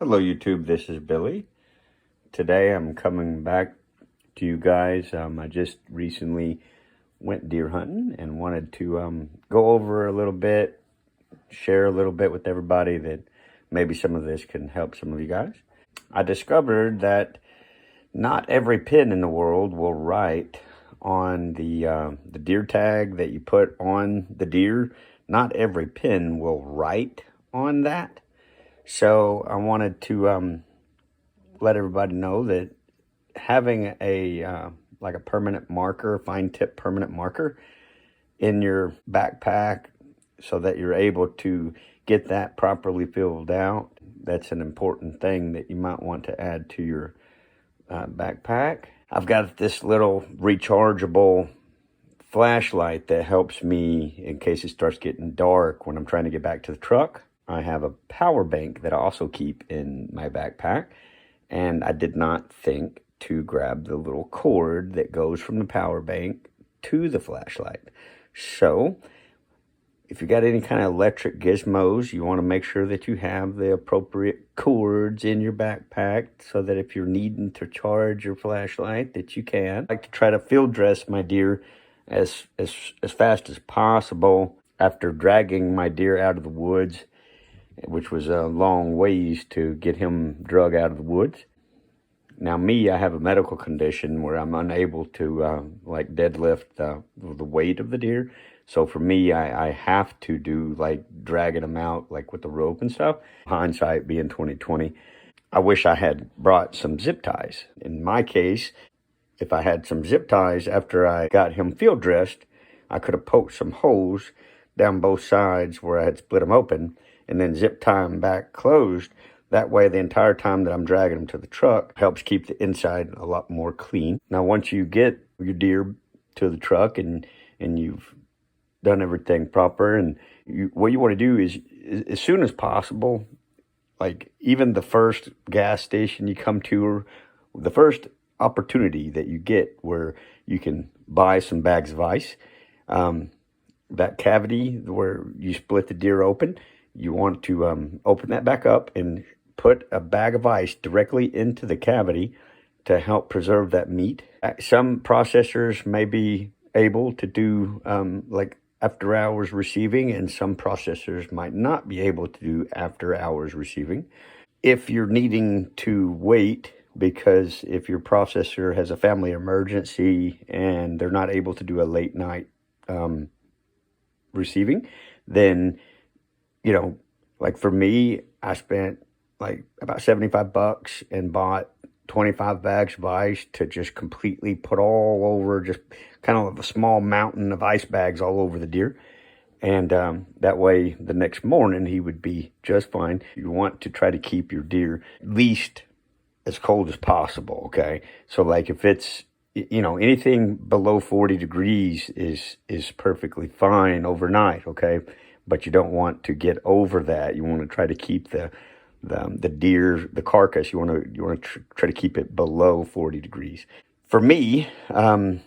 Hello YouTube, this is Billy. Today I'm coming back to you guys. I just recently went deer hunting and wanted to go over a little bit, share a little bit with everybody that maybe some of this can help some of you guys. I discovered that not every pin in the world will write on the deer tag that you put on the deer. Not every pin will write on that. So I wanted to let everybody know that having a like a permanent marker, fine tip permanent marker in your backpack so that you're able to get that properly filled out, that's an important thing that you might want to add to your backpack. I've got this little rechargeable flashlight that helps me in case it starts getting dark when I'm trying to get back to the truck. I have a power bank that I also keep in my backpack, and I did not think to grab the little cord that goes from the power bank to the flashlight. So if you got any kind of electric gizmos, you want to make sure that you have the appropriate cords in your backpack so that if you're needing to charge your flashlight that you can. I like to try to field dress my deer as fast as possible after dragging my deer out of the woods, which was a long ways to get him drug out of the woods. Now me, I have a medical condition where I'm unable to like deadlift the weight of the deer. So for me, I have to do like dragging them out like with the rope and stuff. Hindsight being 2020, I wish I had brought some zip ties. In my case, if I had some zip ties after I got him field dressed, I could have poked some holes down both sides where I had split them open and then zip tie them back closed. That way, the entire time that I'm dragging them to the truck helps keep the inside a lot more clean. Now, once you get your deer to the truck and you've done everything proper, and what you want to do is as soon as possible, like even the first gas station you come to, or the first opportunity that you get where you can buy some bags of ice, that cavity where you split the deer open, you want to open that back up and put a bag of ice directly into the cavity to help preserve that meat. Some processors may be able to do like after hours receiving, and some processors might not be able to do after hours receiving. If you're needing to wait because if your processor has a family emergency and they're not able to do a late night receiving, then, you know, like for me, I spent like about $75 and bought 25 bags of ice to just completely put all over, just kind of a small mountain of ice bags all over the deer. And that way the next morning he would be just fine. You want to try to keep your deer at least as cold as possible, okay? So like if it's, you know, anything below 40 degrees is perfectly fine overnight, okay? But you don't want to get over that. You want to try to keep the deer, the carcass, you want to try to keep it below 40 degrees. For me, I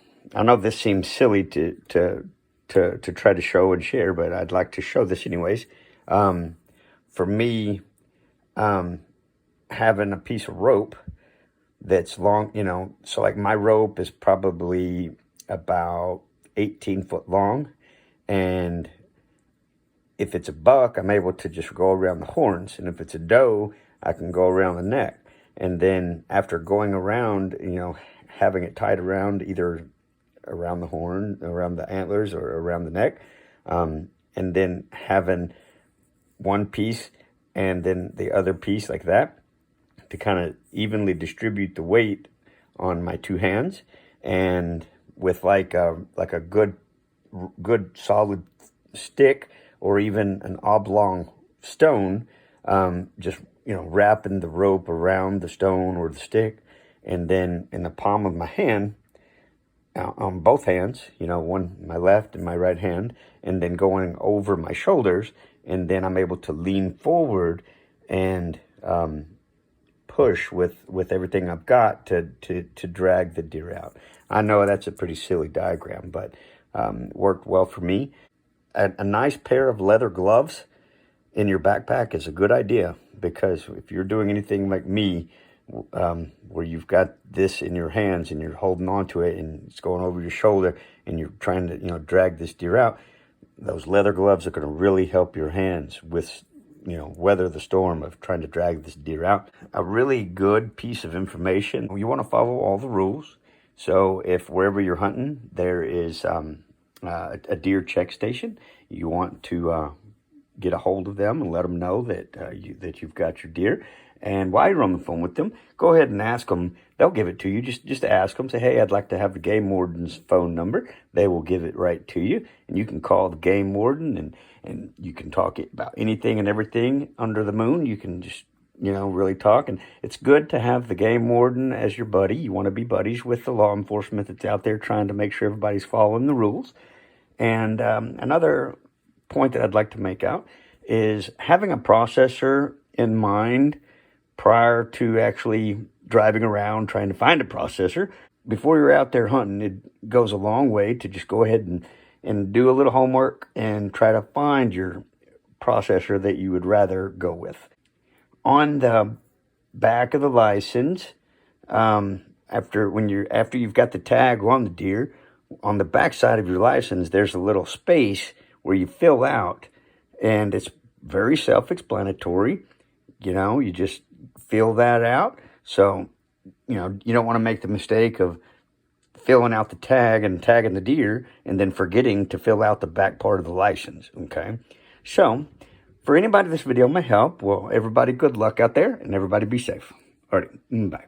know this seems silly to try to show and share, but I'd like to show this anyways. For me, having a piece of rope that's long, you know, so like my rope is probably about 18 foot long, and if it's a buck, I'm able to just go around the horns, and if it's a doe, I can go around the neck. And then after going around, you know, having it tied around either around the horn, around the antlers, or around the neck, and then having one piece and then the other piece like that to kind of evenly distribute the weight on my two hands, and with like a good solid stick or even an oblong stone, just, you know, wrapping the rope around the stone or the stick, and then in the palm of my hand, on both hands, you know, one, my left and my right hand, and then going over my shoulders, and then I'm able to lean forward and push with everything I've got to drag the deer out. I know that's a pretty silly diagram, but worked well for me. A nice pair of leather gloves in your backpack is a good idea because if you're doing anything like me, where you've got this in your hands and you're holding on to it and it's going over your shoulder and you're trying to, drag this deer out, those leather gloves are going to really help your hands with, weather the storm of trying to drag this deer out. A really good piece of information. You want to follow all the rules. So if wherever you're hunting, there is a deer check station, you want to get a hold of them and let them know that that you've got your deer. And while you're on the phone with them, go ahead and ask them. They'll give it to you. Just ask them. Say, hey, I'd like to have the game warden's phone number. They will give it right to you. And you can call the game warden and you can talk about anything and everything under the moon. You can just, really talk. And it's good to have the game warden as your buddy. You want to be buddies with the law enforcement that's out there trying to make sure everybody's following the rules. And another point that I'd like to make out is having a processor in mind prior to actually driving around trying to find a processor. Before you're out there hunting, it goes a long way to just go ahead and do a little homework and try to find your processor that you would rather go with. On the back of the license, after you've got the tag on the deer, on the back side of your license, there's a little space where you fill out, and it's very self-explanatory. You just fill that out. So, you don't want to make the mistake of filling out the tag and tagging the deer and then forgetting to fill out the back part of the license, okay? So, for anybody this video may help, well, everybody good luck out there and everybody be safe. All right, bye.